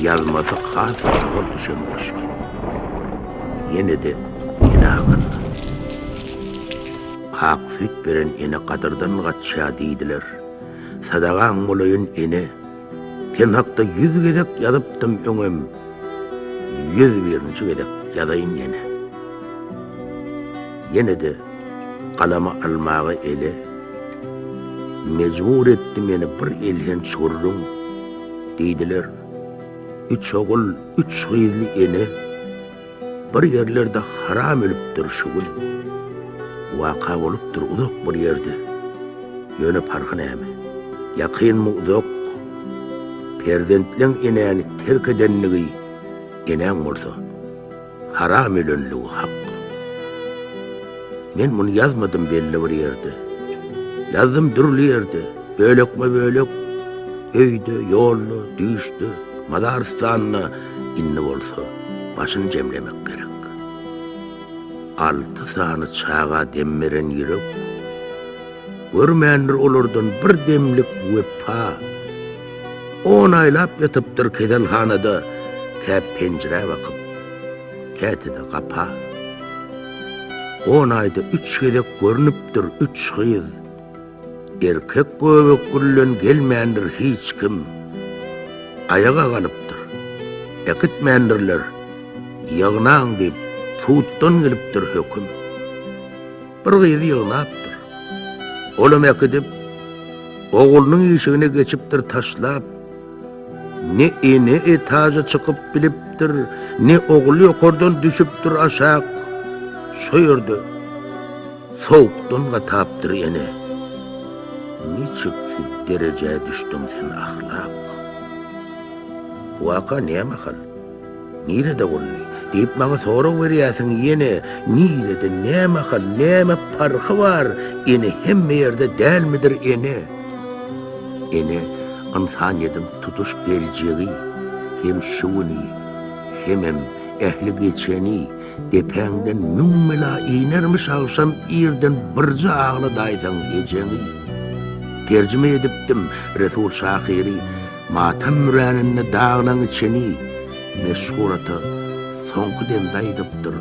Yazması has ağır düşenmiş. Yine de yine ağır. Haksızlık veren ene kadırdan kaçya deydiler. Sadağan olayın ene. Sen hakta 100 gedek yazıptım öňem. 101. gedek yazayın yine. Yine de kalama almağı ele. Mecbur etti meni bir elhen çorrun deydiler. 3 oğul, 3 gıyızlı ene. Bir yerlerde haram ölüptür şugul. Vaka oluptur uzak bir yerde. Yönü parkın emi. Yakın mı uzak. Perzentlen eneni terk edenliği enen olsa. Haram ölünlüğü hak. Men bunu yazmadım belli bir yerde. Yazdım durlu yerde. Bölük mü bölük. Öydü, yollu, düştü. Madaristanına inni olsa başını cemlemek gerek. 6 sany çağa demmeren yürek. Görmändir olurdan bir demlik wepa. 10 aylap yatıptır kedelhanada. Käp pencere bakıp. Kätide kapa. 10 ayda 3 gedek görünüptür 3 gıyız. Erkek göbek güllen gelmändir hiç kim. Ayağa kalıptır. Ekitmendirler. Yağnan deyip tuğuttan geliptir hüküm. Bir gıydı yağnaptır. Olum ekidip oğulunun işine geçiptir taşlap. Ne ene etaja çıkıp biliptir. Ne oğlu yukarıdan düşüptir aşağı. Şöyrdi. Soğuktan gataptır ene. Niçik dereceye düştün sen ahlak? Vaka neyem akal? Nirede olli? Deyip bana soru veriyorsun yine. Nirede neyem akal? Neyem farkı var? Ene hem yerde değil midir ene? Ene insaniyetin tutuş geleceği hem şuuni hem ehli geçeni dependen mümmila inermiş alsam irden birce ağlı daydan geçeni. Tercüme ediptim Resul Şahiri matam mürenine dağlan içeni meşhurata sonku dem daydıptır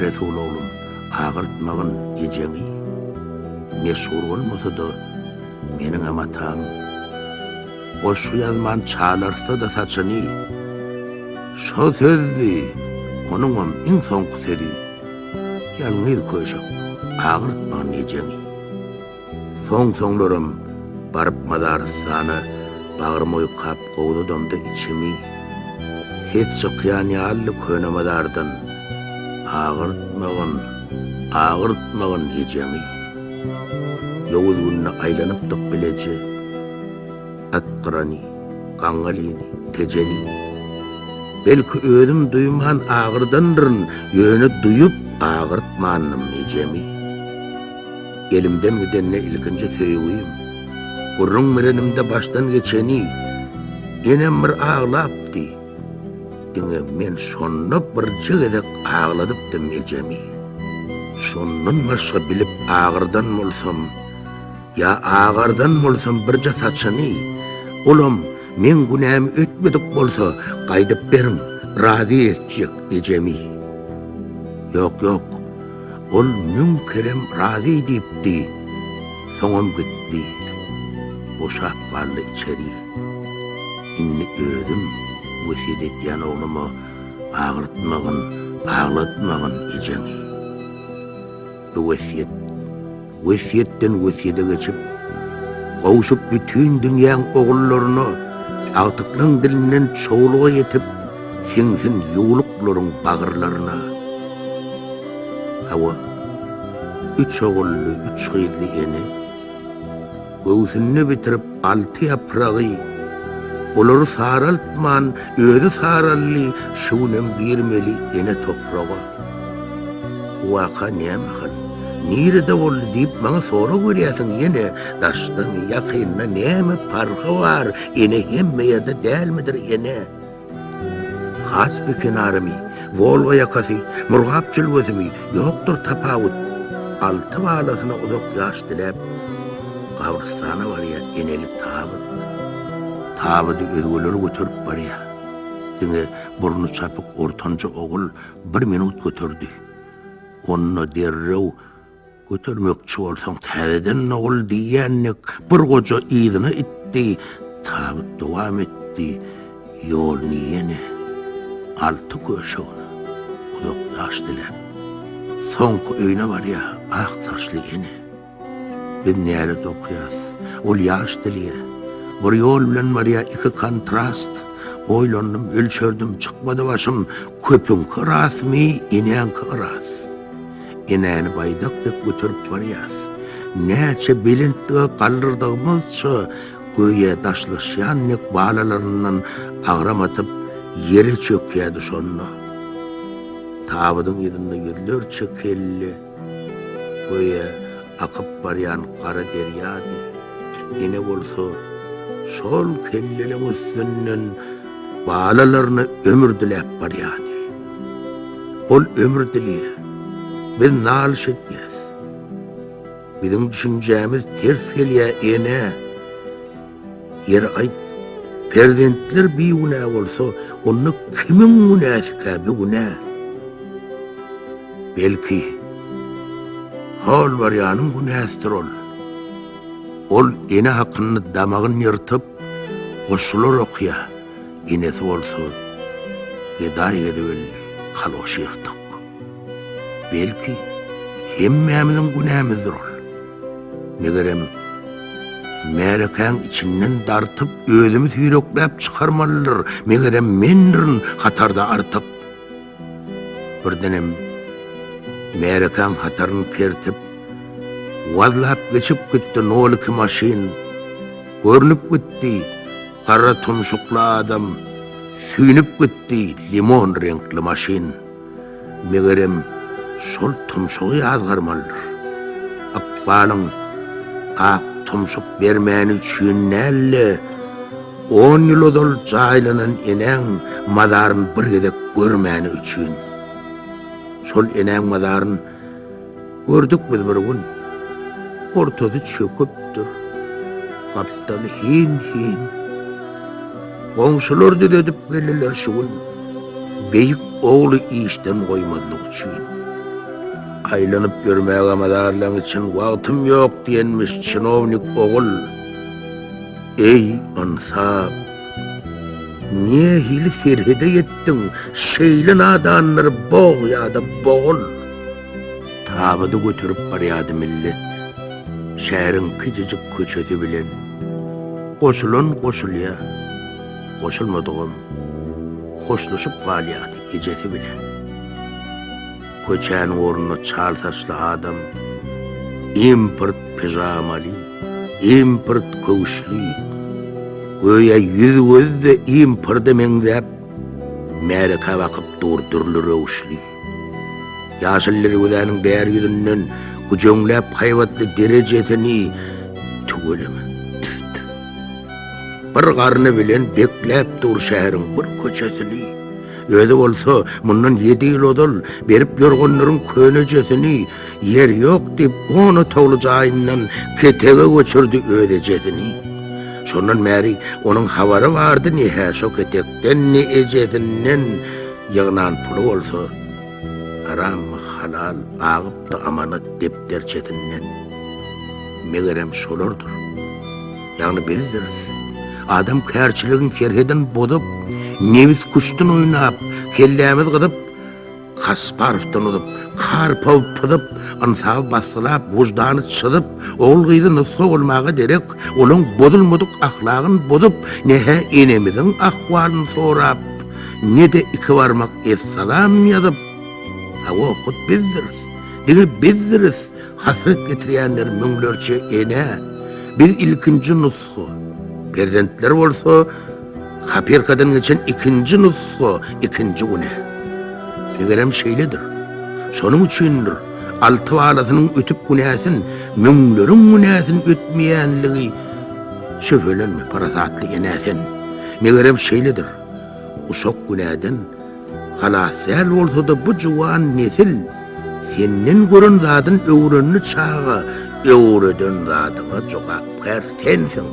Resul oğlum ağırtmağın eceni. Meşhur olmasa da menin amatam o şu yazman çağlarsa da saçını şu sözdi onunla en sonku seri yalnız koyacak ağırtmağın eceni. Sonlarım barıp Madaristan'a bağırma uyukap kovdudum da içimi. Hiç çıkıyan yallı köne madardan ağırtmağın yiyeceğini. Yavuz gününe aylanıptık bilece. Akkırani, kangalini, teceni. Belki ödüm duyman ağırdandırın, yönü duyup ağırtmağınım yiyeceğimi. Elimden gidenle ilkinci söyleyeyim. Kurrun mirenimde baştan geçeni enem bir ağlaptı. Dine men şonna bir cıgedek ağladıp demeyeceğimi. Şondan başka bilip ağırdan olsam ya ağırdan olsam birce saçını oğlum men günahımı ötmedik bolsa kaydıp berin razı edecek diyeceğimi. Yok ol münkerem razı edipti. Soňam gitti. Boşap varlı içeri. İnni ödüm vesiyyet etýän oğluma ağlatmagyn ejeni. Bu vesiyetten vesiyete geçip gowuşup bütün dünýäň oğullaryna agtyklyň dilinden çoğuluğa yetip siňsin ýuwluklaryň bagyrlaryna. Hawa 3 oğullu 3 gıyızlı ene göğsünü bitirip 6 yaprağı oları saraltman ödü saralli şunem girmeli ene toprağa. Vaka neyemekal nirede oldu deyip bana soru veriyorsun yine daştan yakınna neyeme farkı var ene hem yerde değil midir ene? Kaç bir kenarımı Volga yakası, murgap çılgözümü yoktur tapavut. altı bağlasına uzak yaş dilep, kavristana var ya, eneli tabıt. Tabıdı özgülleri götürüp var ya. Dine burnu çapık ortanca oğul 1 minut götürdü. Onunla derrev götürmekçi olsan tədeden oğul diyenlik bir koca idini itti. Tabıt devam etti. Yol niyene. Altı köşeğine. Uzak yaş dilep. Sonku öyne var ya, ak taşlı yeni. Biz nere dokuyaz, ol yaş diliye. Bir yol bilen var ya, iki kontrast. Oylandım, ölçördüm, çıkmadı başım. Köpün kıras mi, inen kıras. İneni baydak dek götürüp var yaz. Neçe bilintliğe kaldırdığımızça, göğe taşlaşyanlık bağlalarından ağramatıp, yeri çöküyordu sonuna. Tabıdın yedinde yüzler çökelli, göğe akıp barayan kara deryadı. Yine olsa, sol kellerin üstünden bağlalarını ömür dilep barayadı. Ol ömür diliye, biz nalış etkiyiz. Bizim düşüncemiz ters geliye ene. Yer ayıp, perdentler bir günah olsa, onu kimin günahı ka bir günah? Belki, hal var yanın günahıdır ol. Ol ene hakkını damağın yırtıp, koşulur okuya, inesi olsa, geday edil, kaloş yırtık. Belki, hemmemizin günahımızdır ol. Megerem, Merikan içinden dartıp, özümüz hüyroklap çıkarmalıdır. Megerem mendirin hatarda artıp. Bir denem, Merikan hatarını pertip, vazlap geçip gitti noliki maşin. Görünüp gitti, kara tumşuklu adam. Süynüp gitti, limon renkli maşin. Megerem, sol tumşuğu yazgarmalıdır. Akbalın, ak tumşuk vermeni üçün nälle 10 yıl odol caylanan enen madarın bir gedek görmeni üçün. Sol enen madarın gördük biz bir gün. Ortada çöküptür. Kaptalı hin. Komşular da dedip gelirler şu gün. Beyik oğlu işten koymadık üçün. Aylanıp görmeye madarlan için vaktim yok diyenmiş çinovnik oğul. Ey ansab, niye hili ferhede yettin, şeyli nadanları boğ ya da boğul. Tabıdı götürüp barayadı millet, şehrin küçücük köçeti bilen. Koşulun koşulya, koşulmadığım, hoşlaşıp balyadı geceti bilen. Köçen orunu çal saçlı adam, import pijamalı, import kövüşlü, göğe yüz gözde importu mengzep, Amerika bakıp durdurlu rövüşlü. Yaşılları ödenin değer yüzünden kucunglap hayvatlı derecetini tügülümü. Bir karnı bilen beklep dur şehrin bir köçesini. Öyle olsa bundan 7 yıl odul berip yorgunların könecesini yer yok deyip onu tavlayacağından ketege göçürdü ödecesini. Şondan meri onun havarı vardı nihe şu ketekten ne ecesinden yığınan pulu olsa haram halal ağıp da amanat depter çetinden. Megerem şolurdur. Yani biliriz. Adam kärçiliğin kerheden bodup nevis kuştun oynap, kellemiz gıdıp, kasparftan udup, karpav pıdıp, ansab basılap, vucdanı çıdıp, oğul gıydı nısı olmağa derek, olun bodulmuduk ahlağın bodup, nehe enemizin ahvalını sorap, ne de iki varmak esselam yazıp, hava okut bizdiriz, dine bizdiriz, hasret getiriyenler münglerçe ene, bir ilkinci nusku, prezentler olsa, Kapir kadın için ikinci nusku, ikinci güne. Megerem şeylidir. Şonun üçündür. Altı ağlasının ötüp günahsın, münglerin günahsın ötmeyenliği. Şöfölenme parasatlı enesin. Megerem şeylidir. Uşak günahden, halasel olsa da bu cuvan nesil, Senden görün zadın öwrenini çağa, öwreden zadyna jogap sensin.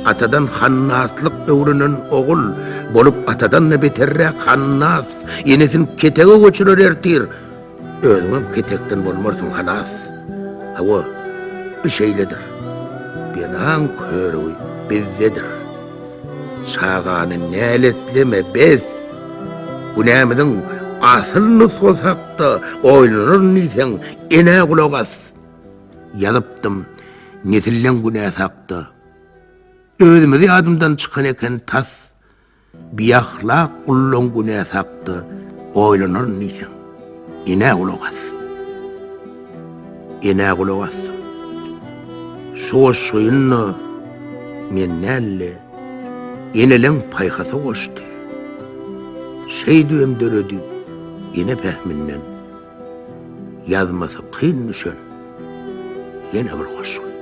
Atadan hannaslyk öwrenen ogul bolup atadan ne beterrek hannas, enesin ketege göçürer ertir. Özüňem ketekden bolmarsın halas. Hawa bir şeyledir. Belan körüy bizdedir. Çağany näletleme bez. Günämiziň asylyny sorsak-da oýlanır niýsen ene gulak as. Ýazypdym, nesillen günäsakda. Özümizi adımdan çıkan eken tas, biyahlak ullon günäsakda oýlanır niýsen ene gulak as. Ene gulak as. Şoşuyunna men nälle enelen paýhasy goşdy. Şeýdüem döredi ene pähminden. Yazması kyn düşen ene bir goşdy.